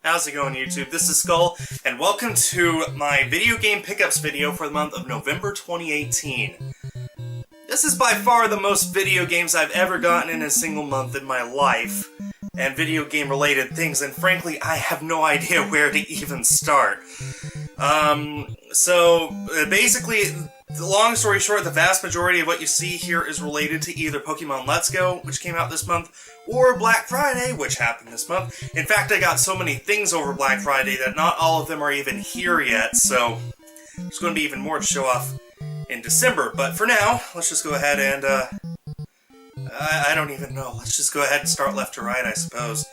How's it going, YouTube? This is Skull, and welcome to my video game pickups video for the month of November 2018. This is by far the most video games I've ever gotten in a single month in my life, and video game related things, and frankly, I have no idea where to even start. Basically, the long story short, the vast majority of what you see here is related to either Pokemon Let's Go, which came out this month, or Black Friday, which happened this month. In fact, I got so many things over Black Friday that not all of them are even here yet, so there's going to be even more to show off in December. But for now, let's just go ahead and, I don't even know. Let's just go ahead and start left to right, I suppose.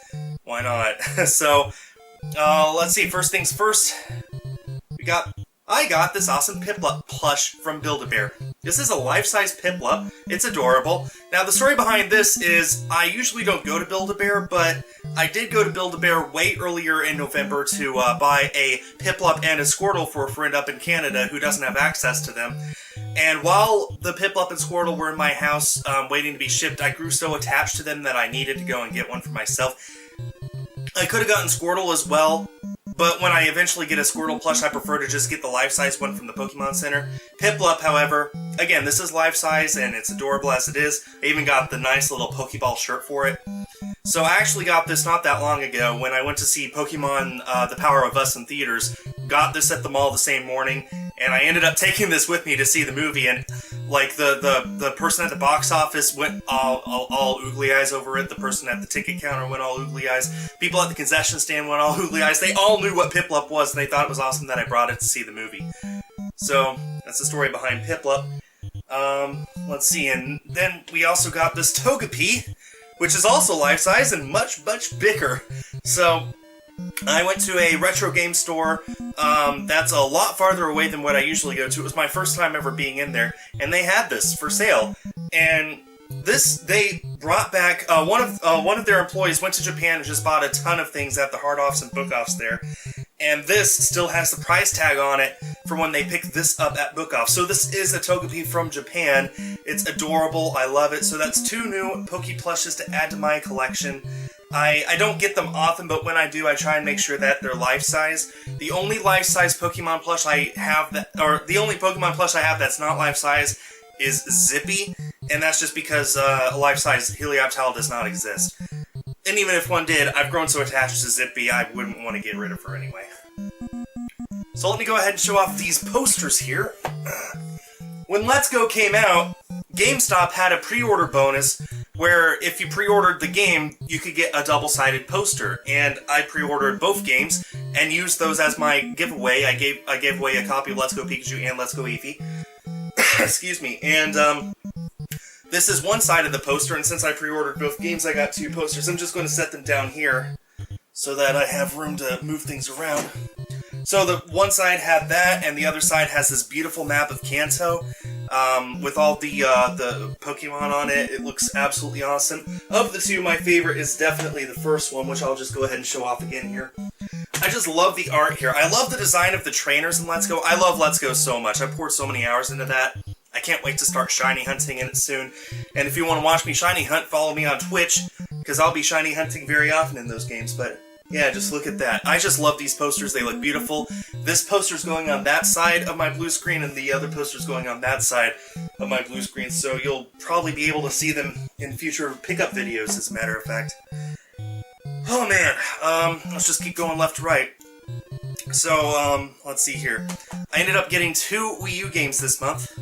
Why not? Let's see. First things first, I got this awesome Piplup plush from Build-A-Bear. This is a life-size Piplup. It's adorable. Now, the story behind this is I usually don't go to Build-A-Bear, but I did go to Build-A-Bear way earlier in November to buy a Piplup and a Squirtle for a friend up in Canada who doesn't have access to them. And while the Piplup and Squirtle were in my house waiting to be shipped, I grew so attached to them that I needed to go and get one for myself. I could have gotten Squirtle as well, but when I eventually get a Squirtle plush, I prefer to just get the life-size one from the Pokemon Center. Piplup, however, again, this is life-size, and it's adorable as it is. I even got the nice little Pokeball shirt for it. So I actually got this not that long ago when I went to see Pokemon The Power of Us in theaters. Got this at the mall the same morning, and I ended up taking this with me to see the movie, and like the person at the box office went all oogly eyes over it. The person at the ticket counter went all oogly eyes. People at the concession stand went all oogly eyes. They all knew what Piplup was, and they thought it was awesome that I brought it to see the movie. So that's the story behind Piplup. Let's see, and then we also got this Togepi, which is also life-size and much, much bigger. So I went to a retro game store that's a lot farther away than what I usually go to. It was my first time ever being in there, and they had this for sale. And they brought back, one of their employees went to Japan and just bought a ton of things at the hard-offs and book-offs there. And this still has the price tag on it for when they picked this up at book-off. So this is a Togepi from Japan. It's adorable. I love it. So that's 2 new Poke plushes to add to my collection. I don't get them often, but when I do, I try and make sure that they're life-size. The only life-size Pokemon plush I have the only Pokemon plush I have that's not life-size is Zippy, and that's just because a life-size Helioptile does not exist. And even if one did, I've grown so attached to Zippy, I wouldn't want to get rid of her anyway. So let me go ahead and show off these posters here. When Let's Go came out, GameStop had a pre-order bonus where if you pre-ordered the game, you could get a double-sided poster. And I pre-ordered both games and used those as my giveaway. I gave away a copy of Let's Go Pikachu and Let's Go Eevee. Excuse me. And this is one side of the poster, and since I pre-ordered both games, I got 2 posters. I'm just going to set them down here so that I have room to move things around. So the one side had that, and the other side has this beautiful map of Kanto with all the Pokemon on it. It looks absolutely awesome. Of the 2, my favorite is definitely the first one, which I'll just go ahead and show off again here. I just love the art here. I love the design of the trainers in Let's Go. I love Let's Go so much. I poured so many hours into that. I can't wait to start shiny hunting in it soon. And if you want to watch me shiny hunt, follow me on Twitch, because I'll be shiny hunting very often in those games. But yeah, just look at that. I just love these posters. They look beautiful. This poster's going on that side of my blue screen, and the other poster's going on that side of my blue screen, so you'll probably be able to see them in future pickup videos, as a matter of fact. Oh man, let's just keep going left to right. So, let's see here. I ended up getting 2 Wii U games this month.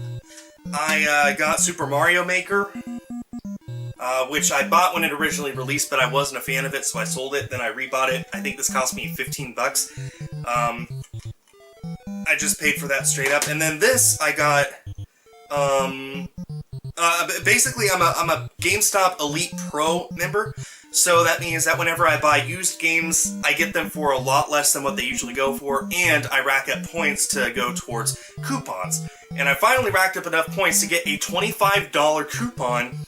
I got Super Mario Maker, which I bought when it originally released, but I wasn't a fan of it, so I sold it, then I rebought it. I think this cost me 15 bucks. I just paid for that straight up. And then this, I got, basically I'm a GameStop Elite Pro member, so that means that whenever I buy used games, I get them for a lot less than what they usually go for, and I rack up points to go towards coupons. And I finally racked up enough points to get a $25 coupon,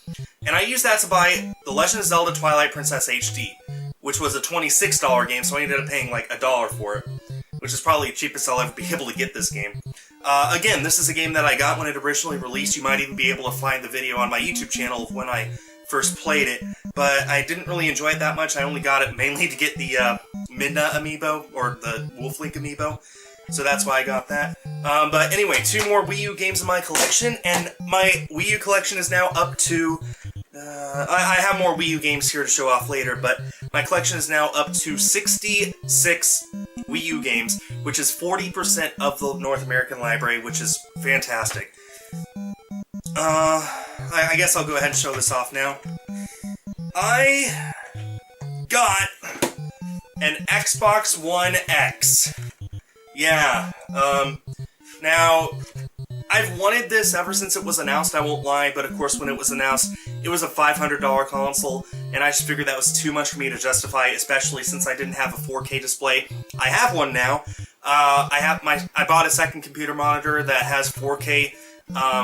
and I used that to buy The Legend of Zelda Twilight Princess HD, which was a $26 game, so I ended up paying like $1 for it, which is probably the cheapest I'll ever be able to get this game. Again, this is a game that I got when it originally released. You might even be able to find the video on my YouTube channel of when I first played it. but I didn't really enjoy it that much. I only got it mainly to get the Midna amiibo, or the Wolf Link amiibo. So that's why I got that. But anyway, 2 more Wii U games in my collection, and my Wii U collection is now up to... I have more Wii U games here to show off later, but my collection is now up to 66 Wii U games, which is 40% of the North American library, which is fantastic. I guess I'll go ahead and show this off now. I got an Xbox One X. Yeah, now, I've wanted this ever since it was announced, I won't lie, but of course when it was announced, it was a $500 console, and I just figured that was too much for me to justify, especially since I didn't have a 4K display. I have one now. I bought a second computer monitor that has 4K,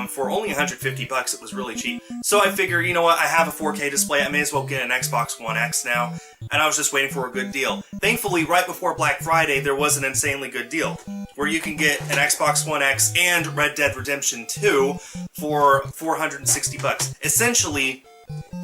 for only $150. It was really cheap. So I figure, you know what, I have a 4K display, I may as well get an Xbox One X now, and I was just waiting for a good deal. Thankfully, right before Black Friday, there was an insanely good deal, where you can get an Xbox One X and Red Dead Redemption 2 for $460. Essentially,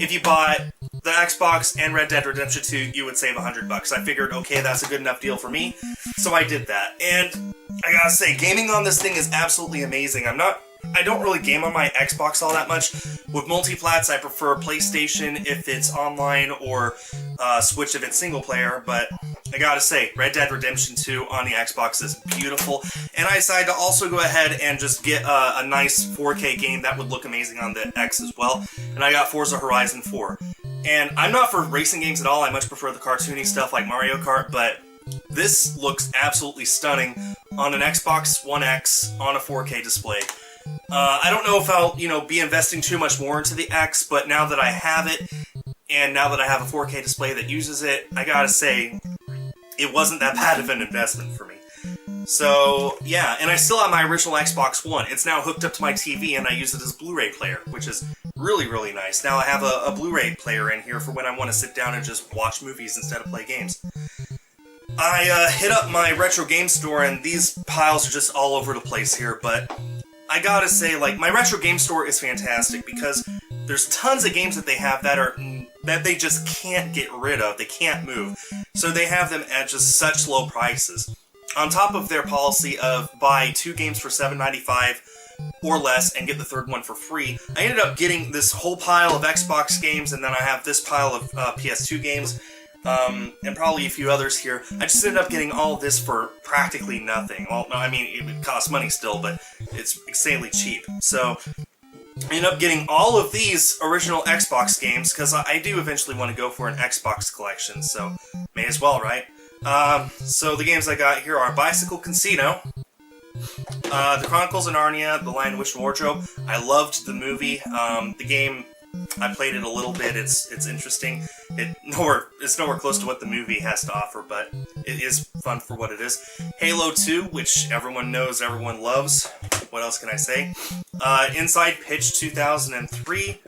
if you bought the Xbox and Red Dead Redemption 2, you would save $100. I figured, okay, that's a good enough deal for me, so I did that. And I gotta say, gaming on this thing is absolutely amazing. I don't really game on my Xbox all that much. With multiplats, I prefer PlayStation if it's online, or Switch if it's single player, but I gotta say, Red Dead Redemption 2 on the Xbox is beautiful, and I decided to also go ahead and just get a nice 4K game that would look amazing on the X as well, and I got Forza Horizon 4. And I'm not for racing games at all, I much prefer the cartoony stuff like Mario Kart, but this looks absolutely stunning on an Xbox One X on a 4K display. I don't know if I'll, be investing too much more into the X, but now that I have it, and now that I have a 4K display that uses it, I gotta say, it wasn't that bad of an investment for me. So, yeah, and I still have my original Xbox One. It's now hooked up to my TV, and I use it as a Blu-ray player, which is really, really nice. Now I have a Blu-ray player in here for when I want to sit down and just watch movies instead of play games. I hit up my retro game store, and these piles are just all over the place here, but I gotta say, my retro game store is fantastic because there's tons of games that they have that they just can't get rid of. They can't move. So they have them at just such low prices. On top of their policy of buy 2 games for $7.95 or less and get the third one for free, I ended up getting this whole pile of Xbox games, and then I have this pile of PS2 games, and probably a few others here. I just ended up getting all of this for practically nothing. Well, no, I mean, it would cost money still, but it's insanely cheap. So I ended up getting all of these original Xbox games, because I do eventually want to go for an Xbox collection, so may as well, right? So the games I got here are Bicycle Casino, The Chronicles of Narnia, The Lion, the Witch, and Wardrobe. I loved the movie. The game, I played it a little bit. It's interesting. It's nowhere close to what the movie has to offer, but it is fun for what it is. Halo 2, which everyone knows, everyone loves. What else can I say? Inside Pitch 2003,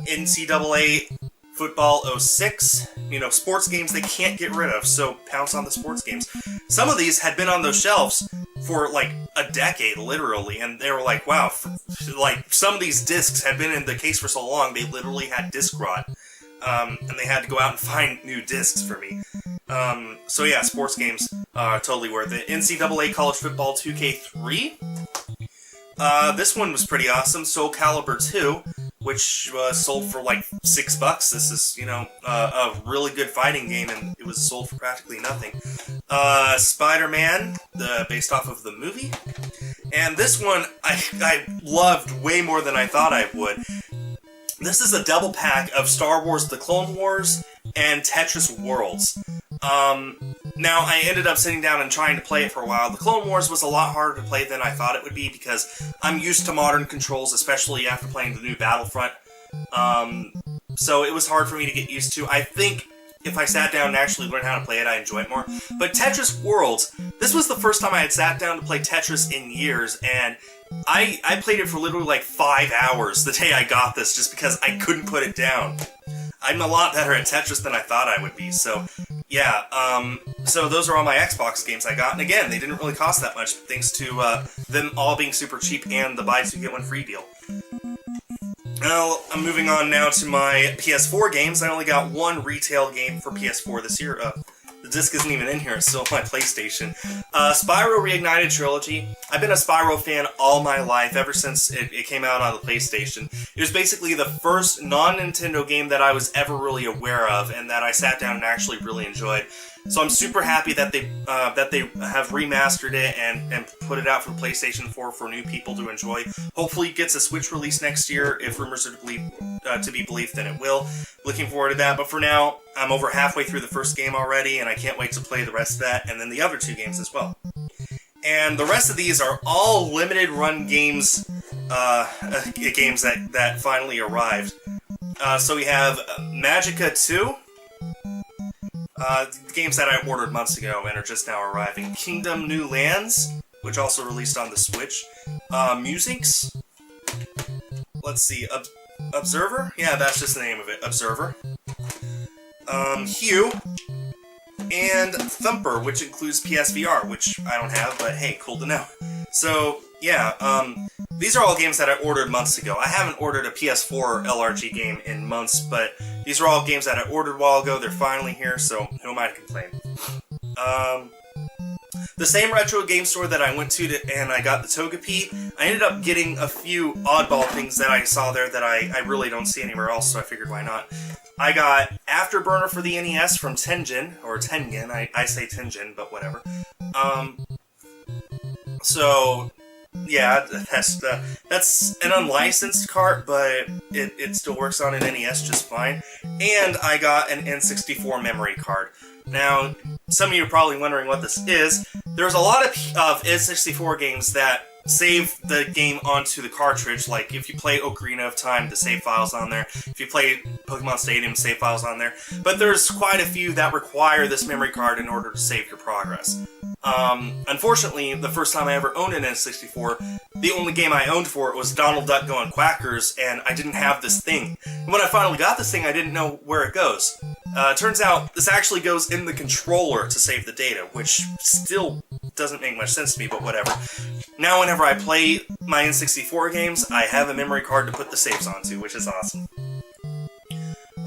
NCAA Football 06, sports games they can't get rid of, so pounce on the sports games. Some of these had been on those shelves for a decade, literally, and they were like, wow, some of these discs had been in the case for so long, they literally had disc rot, and they had to go out and find new discs for me. So yeah, sports games are totally worth it. NCAA College Football 2K3. This one was pretty awesome. Soul Calibur 2, which sold for $6. This is, a really good fighting game, and it was sold for practically nothing. Spider-Man, based off of the movie. And this one I loved way more than I thought I would. This is a double pack of Star Wars The Clone Wars and Tetris Worlds. Now, I ended up sitting down and trying to play it for a while. The Clone Wars was a lot harder to play than I thought it would be because I'm used to modern controls, especially after playing the new Battlefront. So it was hard for me to get used to. I think if I sat down and actually learned how to play it, I'd enjoy it more. But Tetris Worlds, this was the first time I had sat down to play Tetris in years, and I played it for literally 5 hours the day I got this just because I couldn't put it down. I'm a lot better at Tetris than I thought I would be, so yeah, so those are all my Xbox games I got, and again, they didn't really cost that much, thanks to them all being super cheap and the buy two get one free deal. Well, I'm moving on now to my PS4 games. I only got one retail game for PS4 this year. The disc isn't even in here, it's still on my PlayStation. Spyro Reignited Trilogy. I've been a Spyro fan all my life, ever since it came out on the PlayStation. It was basically the first non-Nintendo game that I was ever really aware of, and that I sat down and actually really enjoyed. So I'm super happy that they have remastered it and put it out for PlayStation 4 for new people to enjoy. Hopefully it gets a Switch release next year. If rumors are to be believed, then it will. Looking forward to that. But for now, I'm over halfway through the first game already, and I can't wait to play the rest of that, and then the other two games as well. And the rest of these are all limited run games, games that finally arrived. So we have Magica 2. Games that I ordered months ago and are just now arriving. Kingdom New Lands, which also released on the Switch. Musics. Let's see. Observer? Yeah, that's just the name of it. Observer. Hue. And Thumper, which includes PSVR, which I don't have, but hey, cool to know. So, yeah, these are all games that I ordered months ago. I haven't ordered a PS4 LRG game in months, but these are all games that I ordered a while ago. They're finally here, so who am I to complain? The same retro game store that I went to and I got the Togepi, I ended up getting a few oddball things that I saw there that I really don't see anywhere else, so I figured why not. I got Afterburner for the NES from Tengen, or Tengen, I say Tengen, but whatever. So, yeah, that's an unlicensed cart, but it still works on an NES just fine. And I got an N64 memory card. Now, some of you are probably wondering what this is. There's a lot of N64 games that save the game onto the cartridge, like if you play Ocarina of Time, the save file's on there. If you play Pokemon Stadium, save file's on there. But there's quite a few that require this memory card in order to save your progress. Unfortunately, the first time I ever owned an N64, the only game I owned for it was Donald Duck Going Quackers, and I didn't have this thing. And when I finally got this thing, I didn't know where it goes. Turns out, this actually goes in the controller to save the data, which still doesn't make much sense to me, but whatever. Now whenever I play my N64 games, I have a memory card to put the saves onto, which is awesome.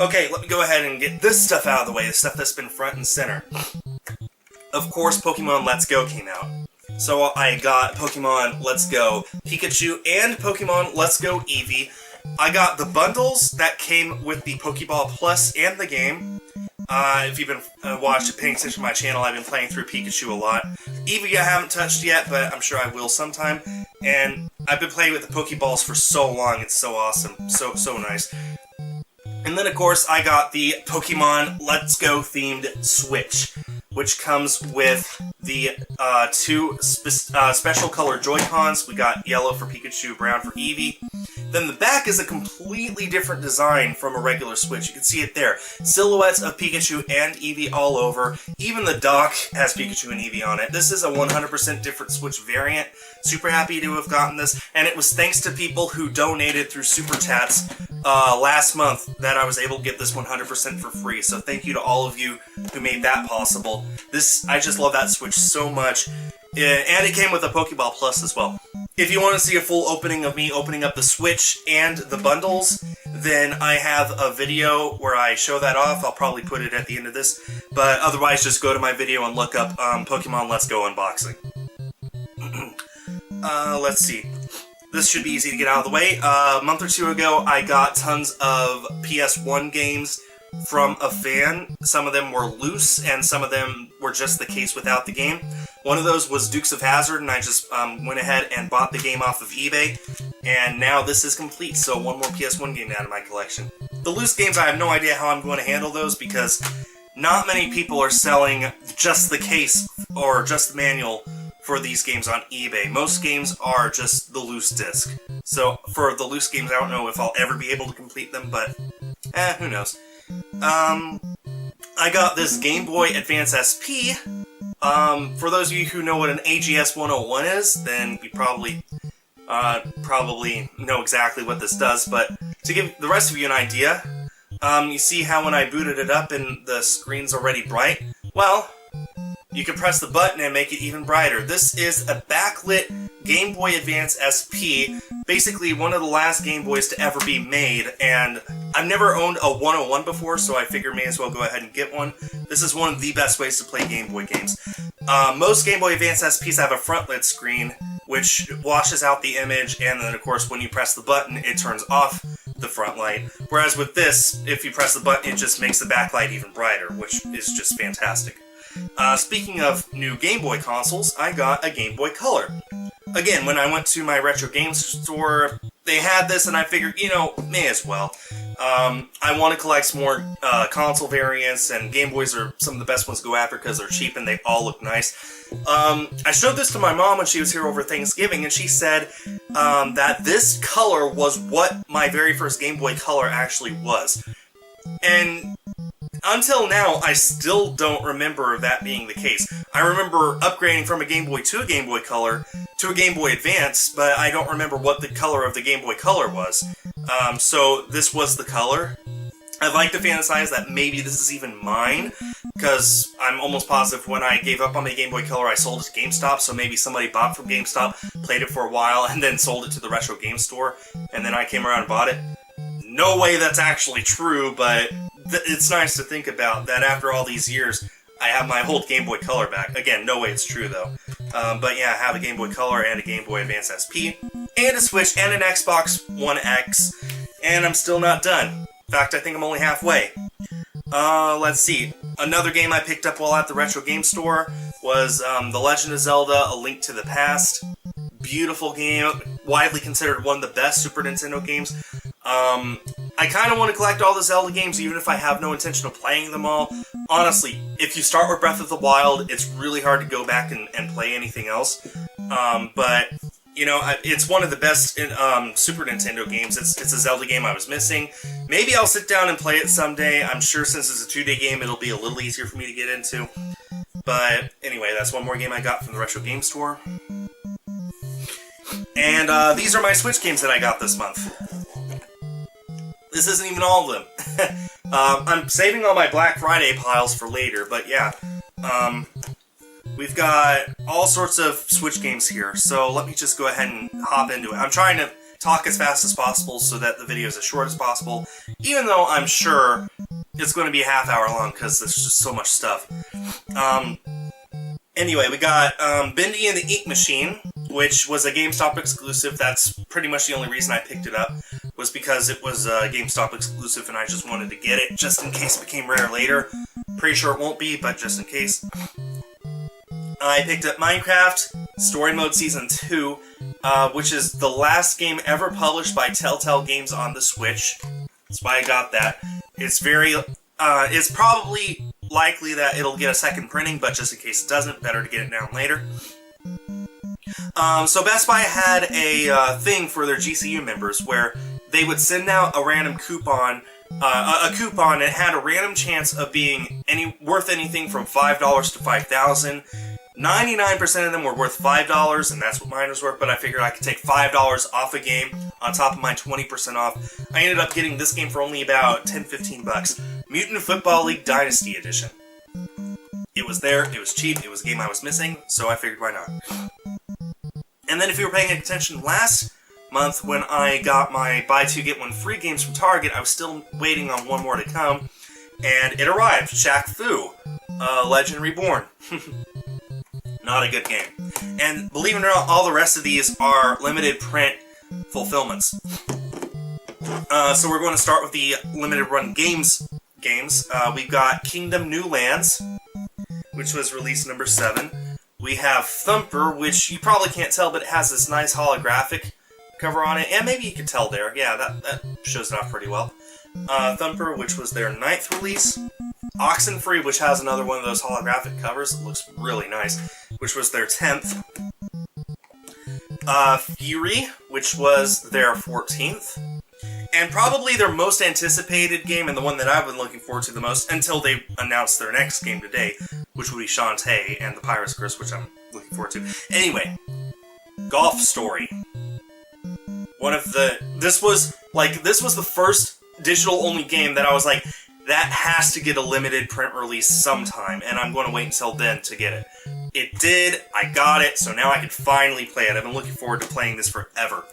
Okay, let me go ahead and get this stuff out of the way, the stuff that's been front and center. Of course, Pokemon Let's Go came out. So I got Pokemon Let's Go Pikachu and Pokemon Let's Go Eevee. I got the bundles that came with the Pokeball Plus and the game. If you've been paying attention to my channel, I've been playing through Pikachu a lot. Eevee I haven't touched yet, but I'm sure I will sometime. And I've been playing with the Pokeballs for so long, it's so awesome. So nice. And then, of course, I got the Pokemon Let's Go themed Switch, which comes with the two special color Joy-Cons. We got yellow for Pikachu, brown for Eevee. Then the back is a completely different design from a regular Switch. You can see it there. Silhouettes of Pikachu and Eevee all over. Even the dock has Pikachu and Eevee on it. This is a 100% different Switch variant. Super happy to have gotten this. And it was thanks to people who donated through Super Chats last month that I was able to get this 100% for free. So thank you to all of you who made that possible. I just love that Switch so much. And it came with a Pokeball Plus as well. If you want to see a full opening of me opening up the Switch and the bundles, then I have a video where I show that off. I'll probably put it at the end of this. But otherwise, just go to my video and look up Pokemon Let's Go Unboxing. Let's see. This should be easy to get out of the way. A month or two ago, I got tons of PS1 games from a fan. Some of them were loose, and some of them were just the case without the game. One of those was Dukes of Hazzard, and I just went ahead and bought the game off of eBay, and now this is complete, so one more PS1 game out of my collection. The loose games, I have no idea how I'm going to handle those, because not many people are selling just the case, or just the manual, for these games on eBay. Most games are just the loose disc. So, for the loose games, I don't know if I'll ever be able to complete them, but who knows. I got this Game Boy Advance SP. For those of you who know what an AGS 101 is, then you probably know exactly what this does, but to give the rest of you an idea, you see how when I booted it up and the screen's already bright? Well, you can press the button and make it even brighter. This is a backlit Game Boy Advance SP, basically one of the last Game Boys to ever be made, and I've never owned a 101 before, so I figured may as well go ahead and get one. This is one of the best ways to play Game Boy games. Most Game Boy Advance SPs have a front-lit screen, which washes out the image, and then of course when you press the button, it turns off the front light. Whereas with this, if you press the button, it just makes the backlight even brighter, which is just fantastic. Speaking of new Game Boy consoles, I got a Game Boy Color. Again, when I went to my retro games store, they had this, and I figured, may as well. I want to collect some more console variants, and Game Boys are some of the best ones to go after because they're cheap and they all look nice. I showed this to my mom when she was here over Thanksgiving, and she said that this color was what my very first Game Boy Color actually was. And until now, I still don't remember that being the case. I remember upgrading from a Game Boy to a Game Boy Color to a Game Boy Advance, but I don't remember what the color of the Game Boy Color was. So this was the color. I'd like to fantasize that maybe this is even mine, because I'm almost positive when I gave up on my Game Boy Color, I sold it to GameStop, so maybe somebody bought from GameStop, played it for a while, and then sold it to the retro game store, and then I came around and bought it. No way that's actually true, but it's nice to think about that after all these years, I have my old Game Boy Color back. Again, no way it's true, though. But yeah, I have a Game Boy Color and a Game Boy Advance SP, and a Switch, and an Xbox One X, and I'm still not done. In fact, I think I'm only halfway. Let's see. Another game I picked up while at the Retro Game Store was The Legend of Zelda: A Link to the Past. Beautiful game, widely considered one of the best Super Nintendo games. I kind of want to collect all the Zelda games, even if I have no intention of playing them all. Honestly, if you start with Breath of the Wild, it's really hard to go back and play anything else. But, it's one of the best Super Nintendo games. It's a Zelda game I was missing. Maybe I'll sit down and play it someday. I'm sure since it's a 2-day game, it'll be a little easier for me to get into. But anyway, that's one more game I got from the Retro Game Store. And these are my Switch games that I got this month. This isn't even all of them. I'm saving all my Black Friday piles for later, but yeah. We've got all sorts of Switch games here, so let me just go ahead and hop into it. I'm trying to talk as fast as possible so that the video is as short as possible, even though I'm sure it's going to be a half hour long because there's just so much stuff. Anyway, we got Bendy and the Ink Machine, which was a GameStop exclusive. That's pretty much the only reason I picked it up, was because it was a GameStop exclusive and I just wanted to get it, just in case it became rare later. Pretty sure it won't be, but just in case. I picked up Minecraft Story Mode Season 2, which is the last game ever published by Telltale Games on the Switch. That's why I got that. It's probably likely that it'll get a second printing, but just in case it doesn't, better to get it now and later. So Best Buy had a thing for their GCU members where they would send out a random coupon. A coupon that had a random chance of being worth anything from $5 to $5,000. 99% of them were worth $5, and that's what mine was worth, but I figured I could take $5 off a game on top of my 20% off. I ended up getting this game for only about $10-15. Mutant Football League Dynasty Edition. It was there, it was cheap, it was a game I was missing, so I figured why not. And then if you were paying attention last month when I got my buy two get one free games from Target, I was still waiting on one more to come, and it arrived. Shaq Fu, Legend Reborn. Not a good game. And believe it or not, all the rest of these are limited print fulfillments. So we're going to start with the limited run games. We've got Kingdom New Lands, which was release number 7. We have Thumper, which you probably can't tell, but it has this nice holographic cover on it. And maybe you can tell there. Yeah, that shows it off pretty well. Thumper, which was their 9th release. Oxenfree, which has another one of those holographic covers that looks really nice, which was their 10th. Fury, which was their 14th. And probably their most anticipated game, and the one that I've been looking forward to the most, until they announced their next game today, which will be Shantae and the Pirate's Curse, which I'm looking forward to. Anyway, Golf Story. This was the first digital-only game that I was like, that has to get a limited print release sometime, and I'm going to wait until then to get it. It did, I got it, so now I can finally play it. I've been looking forward to playing this forever.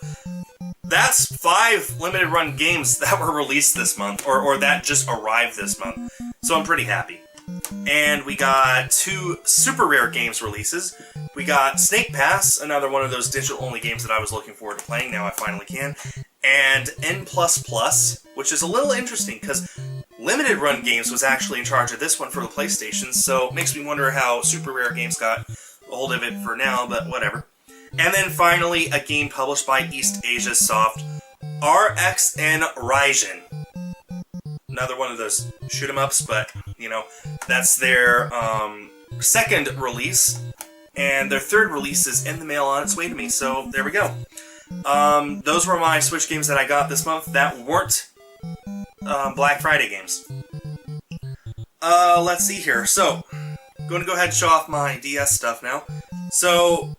That's 5 limited run games that were released this month, or that just arrived this month, so I'm pretty happy. And we got 2 super rare games releases. We got Snake Pass, another one of those digital-only games that I was looking forward to playing, now I finally can. And N++, which is a little interesting, because Limited Run Games was actually in charge of this one for the PlayStation, so it makes me wonder how super rare games got a hold of it for now, but whatever. And then finally, a game published by East Asia Soft, RXN Raijin. Another one of those shoot-em-ups, but, you know, that's their second release, and their third release is in the mail on its way to me, so there we go. Those were my Switch games that I got this month that weren't Black Friday games. Let's see here. So, I'm going to go ahead and show off my DS stuff now. So,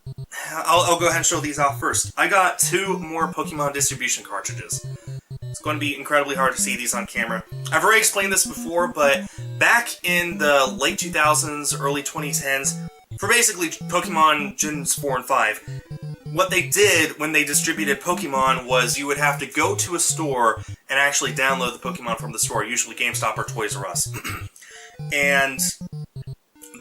I'll go ahead and show these off first. I got 2 more Pokemon distribution cartridges. It's going to be incredibly hard to see these on camera. I've already explained this before, but back in the late 2000s, early 2010s, for basically Pokemon Gens 4 and 5, what they did when they distributed Pokemon was you would have to go to a store and actually download the Pokemon from the store, usually GameStop or Toys R Us. And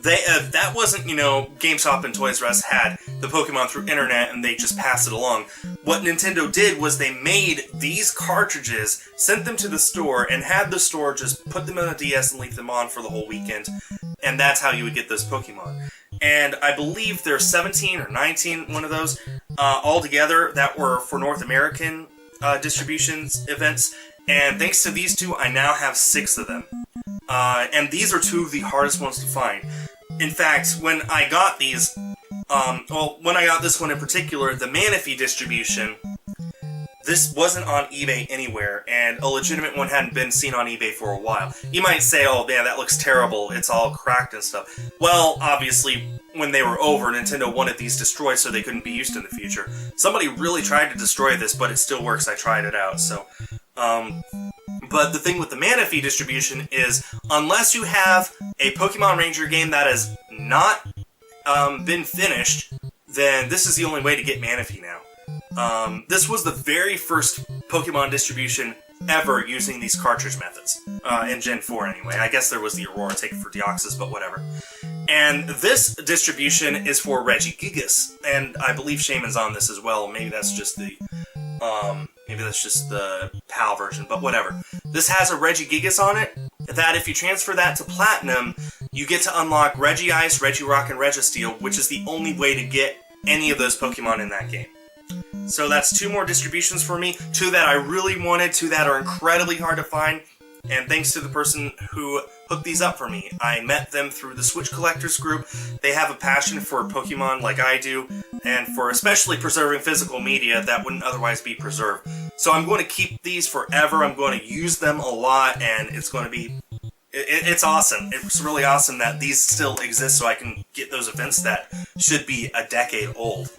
that wasn't, you know, GameStop and Toys R Us had the Pokemon through internet and they just passed it along. What Nintendo did was they made these cartridges, sent them to the store, and had the store just put them on a DS and leave them on for the whole weekend. And that's how you would get those Pokemon. And I believe there's 17 or 19, one of those, altogether that were for North American distributions events. And thanks to these 2, I now have 6 of them. And these are 2 of the hardest ones to find. In fact, when I got these, when I got this one in particular, the Manaphy distribution, this wasn't on eBay anywhere, and a legitimate one hadn't been seen on eBay for a while. You might say, oh man, that looks terrible, it's all cracked and stuff. Well, obviously, when they were over, Nintendo wanted these destroyed so they couldn't be used in the future. Somebody really tried to destroy this, but it still works, I tried it out, so... But the thing with the Manaphy distribution is, unless you have a Pokemon Ranger game that has not been finished, then this is the only way to get Manaphy now. This was the very first Pokemon distribution ever using these cartridge methods, in Gen 4 anyway. I guess there was the Aurora Take for Deoxys, but whatever. And this distribution is for Regigigas, and I believe Shaman's on this as well. Maybe that's just the PAL version, but whatever. This has a Regigigas on it, that if you transfer that to Platinum, you get to unlock Regice, Regirock, and Registeel, which is the only way to get any of those Pokemon in that game. So that's 2 more distributions for me, 2 that I really wanted, 2 that are incredibly hard to find, and thanks to the person who hooked these up for me. I met them through the Switch Collectors group. They have a passion for Pokemon like I do, and for especially preserving physical media that wouldn't otherwise be preserved. So I'm going to keep these forever, I'm going to use them a lot, and it's going to be... It's awesome. It's really awesome that these still exist so I can get those events that should be a decade old.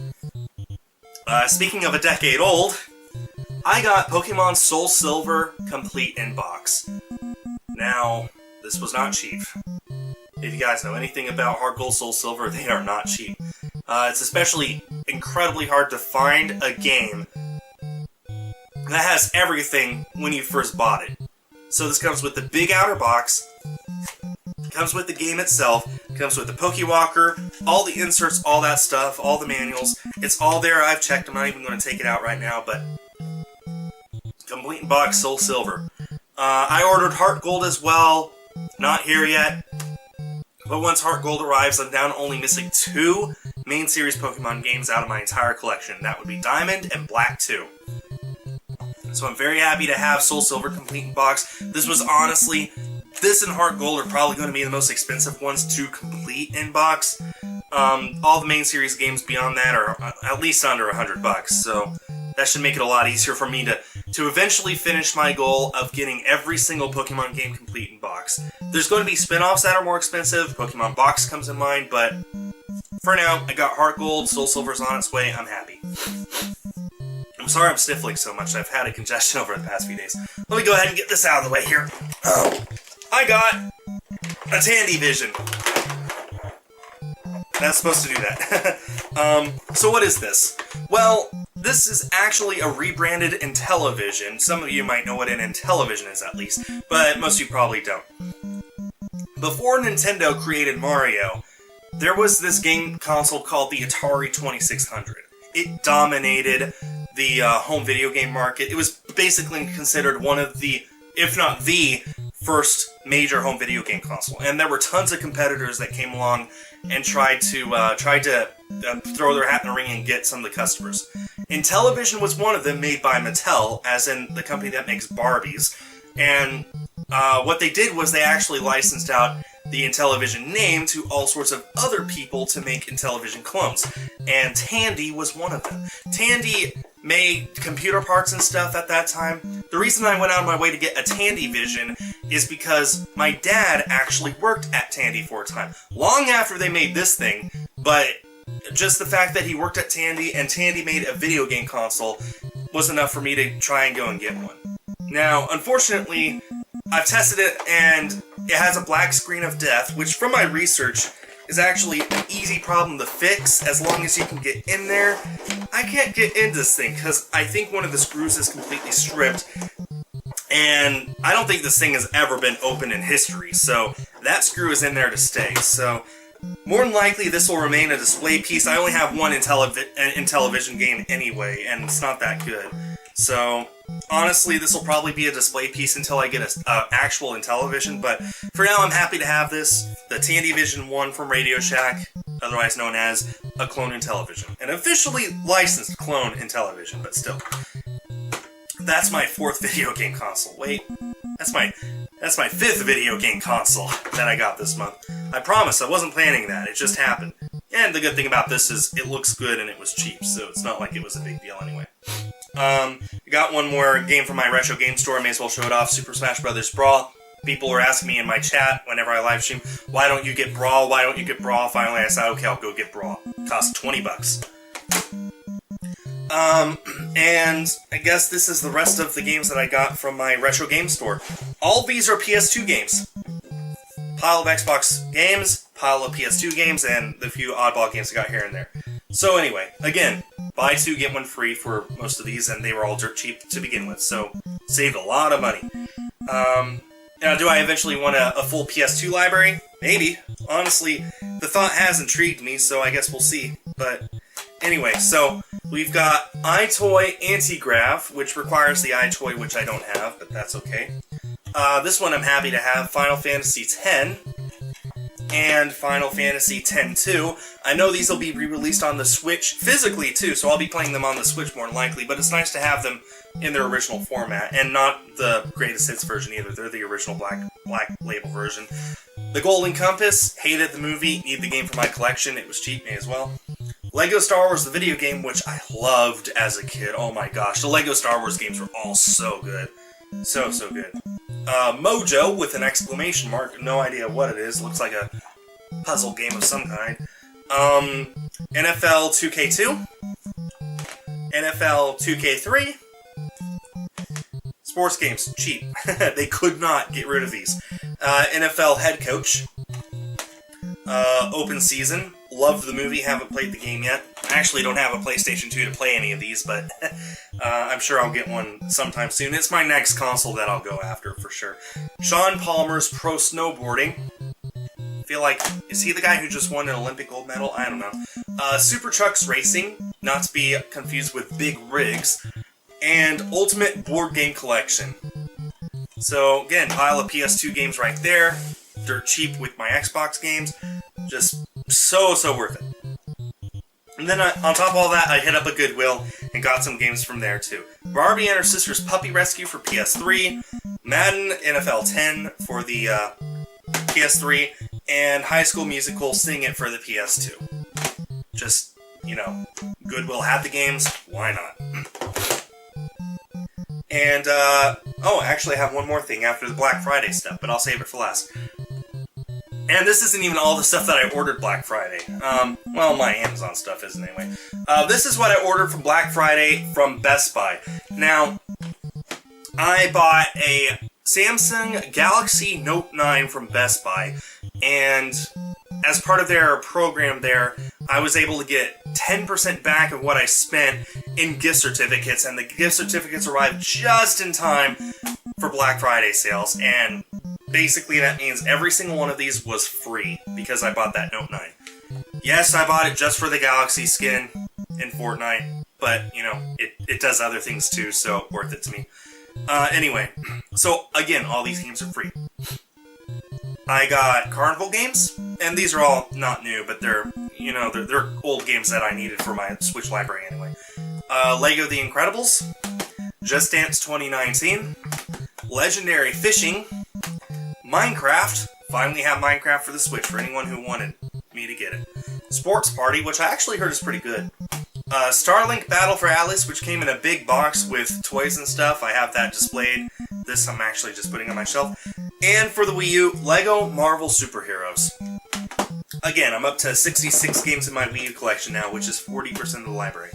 Speaking of a decade old, I got Pokemon SoulSilver Complete in Box. Now, this was not cheap. If you guys know anything about Heart Gold SoulSilver, they are not cheap. It's especially incredibly hard to find a game that has everything when you first bought it. So this comes with the big outer box, comes with the game itself, comes with the Pokewalker, all the inserts, all that stuff, all the manuals. It's all there. I've checked. I'm not even going to take it out right now, but complete in box SoulSilver. I ordered Heart Gold as well. Not here yet. But once Heart Gold arrives, I'm down only missing 2 main series Pokemon games out of my entire collection. That would be Diamond and Black 2. So I'm very happy to have SoulSilver Complete in Box. This was honestly... This and Heart Gold are probably going to be the most expensive ones to complete in box. All the main series games beyond that are at least under $100, so that should make it a lot easier for me to eventually finish my goal of getting every single Pokemon game complete in box. There's going to be spin-offs that are more expensive. Pokemon Box comes in mind, but for now, I got Heart Gold, SoulSilver's on its way, I'm happy. I'm sorry I'm sniffling so much. I've had a congestion over the past few days. Let me go ahead and get this out of the way here. Oh. I got a Tandyvision. That's supposed to do that. So what is this? Well, this is actually a rebranded Intellivision. Some of you might know what an Intellivision is, at least, but most of you probably don't. Before Nintendo created Mario, there was this game console called the Atari 2600. It dominated the home video game market. It was basically considered one of the, if not the, first major home video game console. And there were tons of competitors that came along and tried to throw their hat in the ring and get some of the customers. Intellivision was one of them, made by Mattel, as in the company that makes Barbies. And what they did was they actually licensed out the Intellivision name to all sorts of other people to make Intellivision clones. And Tandy was one of them. Tandy made computer parts and stuff at that time. The reason I went out of my way to get a Tandyvision is because my dad actually worked at Tandy for a time. Long after they made this thing, but just the fact that he worked at Tandy and Tandy made a video game console was enough for me to try and go and get one. Now, unfortunately, I've tested it and it has a black screen of death, which from my research is actually an easy problem to fix as long as you can get in there. I can't get into this thing because I think one of the screws is completely stripped, and I don't think this thing has ever been opened in history, so that screw is in there to stay. So more than likely this will remain a display piece. I only have one Intellivision game anyway, and it's not that good. So honestly, this will probably be a display piece until I get an actual Intellivision, but for now I'm happy to have this, the Tandyvision 1 from Radio Shack, otherwise known as a clone Intellivision. An officially licensed clone Intellivision, but still. That's my 4th video game console. Wait, that's my 5th video game console that I got this month. I promise, I wasn't planning that, it just happened. And the good thing about this is it looks good and it was cheap, so it's not like it was a big deal anyway. Got one more game from my retro game store, I may as well show it off, Super Smash Bros. Brawl. People were asking me in my chat whenever I live stream, why don't you get Brawl, why don't you get Brawl? Finally I said, okay, I'll go get Brawl. It costs $20. And I guess this is the rest of the games that I got from my retro game store. All these are PS2 games. Pile of Xbox games, pile of PS2 games, and the few oddball games I got here and there. So anyway, again, buy 2, get 1 free for most of these, and they were all dirt cheap to begin with, so saved a lot of money. Now, do I eventually want a full PS2 library? Maybe. Honestly, the thought has intrigued me, so I guess we'll see. But anyway, so we've got iToy Antigrav, which requires the iToy, which I don't have, but that's okay. This one I'm happy to have, Final Fantasy X, and Final Fantasy X-2. I know these will be re-released on the Switch physically too, so I'll be playing them on the Switch more than likely, but it's nice to have them in their original format, and not the greatest hits version either. They're the original black label version. The Golden Compass, hated the movie, need the game for my collection, it was cheap, may as well. Lego Star Wars, the video game, which I loved as a kid, oh my gosh, the Lego Star Wars games were all so good. So good. Mojo, with an exclamation mark, no idea what it is, looks like a puzzle game of some kind. NFL 2K2, NFL 2K3, sports games, cheap. They could not get rid of these. NFL Head Coach, Open Season, loved the movie, haven't played the game yet. I actually don't have a PlayStation 2 to play any of these, but I'm sure I'll get one sometime soon. It's my next console that I'll go after, for sure. Sean Palmer's Pro Snowboarding. I feel like, is he the guy who just won an Olympic gold medal? I don't know. Super Trucks Racing, not to be confused with Big Rigs. And Ultimate Board Game Collection. So, again, pile of PS2 games right there. Dirt cheap with my Xbox games. Just so worth it. And then on top of all that, I hit up a Goodwill and got some games from there too. Barbie and Her Sister's Puppy Rescue for PS3, Madden NFL 10 for the PS3, and High School Musical Sing It for the PS2. Just, you know, Goodwill had the games, why not? And, oh, actually I have one more thing after the Black Friday stuff, but I'll save it for last. And this isn't even all the stuff that I ordered Black Friday. Well, my Amazon stuff isn't anyway. This is what I ordered from Black Friday from Best Buy. Now, I bought a Samsung Galaxy Note 9 from Best Buy, and as part of their program there, I was able to get 10% back of what I spent in gift certificates, and the gift certificates arrived just in time for Black Friday sales, and basically that means every single one of these was free because I bought that Note 9. Yes, I bought it just for the Galaxy skin in Fortnite, but, you know, it does other things too, so worth it to me. Anyway, so again, all these games are free. I got Carnival games, and these are all not new, but they're, you know, they're old games that I needed for my Switch library anyway. Lego The Incredibles, Just Dance 2019, Legendary Fishing, Minecraft, finally have Minecraft for the Switch for anyone who wanted me to get it. Sports Party, which I actually heard is pretty good. Starlink Battle for Atlas, which came in a big box with toys and stuff. I have that displayed. This I'm actually just putting on my shelf. And for the Wii U, Lego Marvel Superheroes. Again, I'm up to 66 games in my Wii U collection now, which is 40% of the library.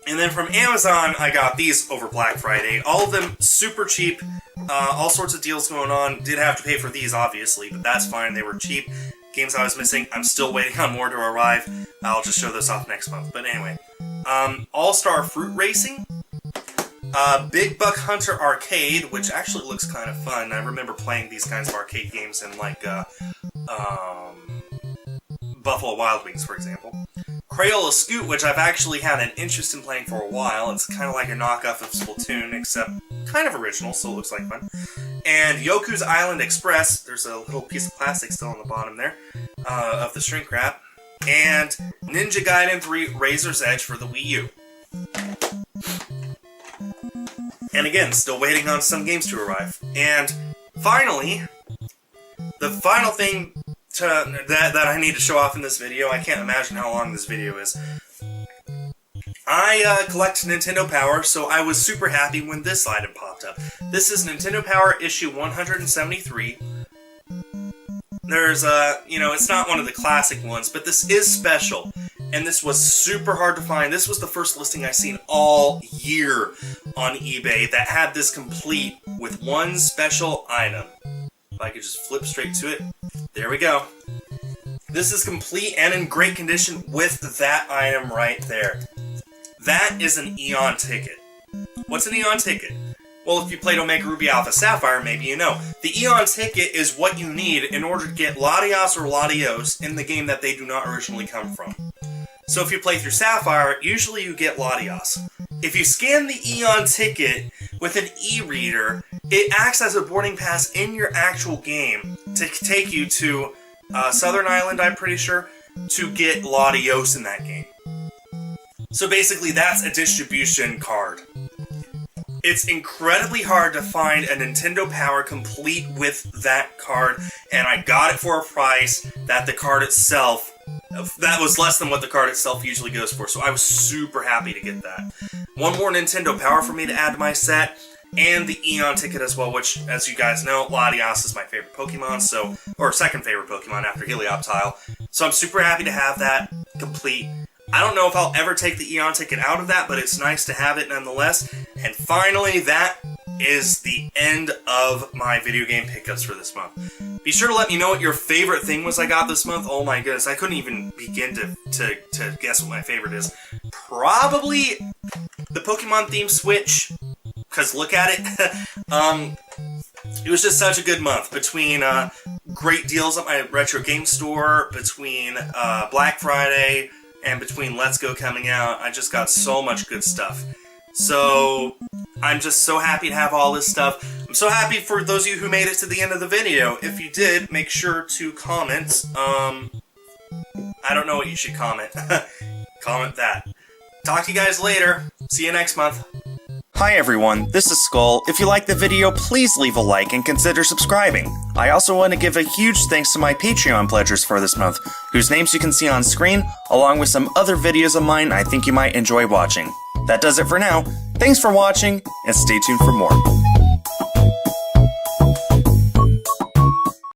And then from Amazon, I got these over Black Friday. All of them super cheap. All sorts of deals going on. Did have to pay for these, obviously, but that's fine. They were cheap. Games I was missing, I'm still waiting on more to arrive. I'll just show this off next month. But anyway, All-Star Fruit Racing, Big Buck Hunter Arcade, which actually looks kind of fun. I remember playing these kinds of arcade games in, like, Buffalo Wild Wings, for example. Crayola Scoot, which I've actually had an interest in playing for a while. It's kind of like a knockoff of Splatoon, except kind of original, so it looks like fun. And Yoku's Island Express, there's a little piece of plastic still on the bottom there, of the shrink wrap. And Ninja Gaiden 3 Razor's Edge for the Wii U. And again, still waiting on some games to arrive. And finally, the final thing that I need to show off in this video, I can't imagine how long this video is. I collect Nintendo Power, so I was super happy when this item popped up. This is Nintendo Power issue 173. There's you know, it's not one of the classic ones, but this is special. And this was super hard to find. This was the first listing I've seen all year on eBay that had this complete with one special item. If I could just flip straight to it. There we go. This is complete and in great condition with that item right there. That is an Eon ticket. What's an Eon ticket? Well, if you played Omega Ruby Alpha Sapphire, maybe you know. The Eon ticket is what you need in order to get Latios or Latios in the game that they do not originally come from. So if you play through Sapphire, usually you get Latios. If you scan the Eon ticket with an e-reader, it acts as a boarding pass in your actual game to take you to Southern Island, I'm pretty sure, to get Latios in that game. So basically, that's a distribution card. It's incredibly hard to find a Nintendo Power complete with that card, and I got it for a price that the card itself, that was less than what the card itself usually goes for, so I was super happy to get that. One more Nintendo Power for me to add to my set, and the Eon ticket as well, which, as you guys know, Latios is my favorite Pokemon, so, or second favorite Pokemon after Helioptile, so I'm super happy to have that complete. I don't know if I'll ever take the Eon ticket out of that, but it's nice to have it nonetheless. And finally, that is the end of my video game pickups for this month. Be sure to let me know what your favorite thing was I got this month. Oh my goodness, I couldn't even begin to guess what my favorite is. Probably the Pokemon-themed Switch, because look at it. It was just such a good month between great deals at my retro game store, between Black Friday, and between Let's Go coming out. I just got so much good stuff. So, I'm just so happy to have all this stuff. I'm so happy for those of you who made it to the end of the video. If you did, make sure to comment. I don't know what you should comment. Comment that. Talk to you guys later. See you next month. Hi everyone, this is Skull. If you liked the video, please leave a like and consider subscribing. I also want to give a huge thanks to my Patreon pledgers for this month, whose names you can see on screen, along with some other videos of mine I think you might enjoy watching. That does it for now. Thanks for watching, and stay tuned for more.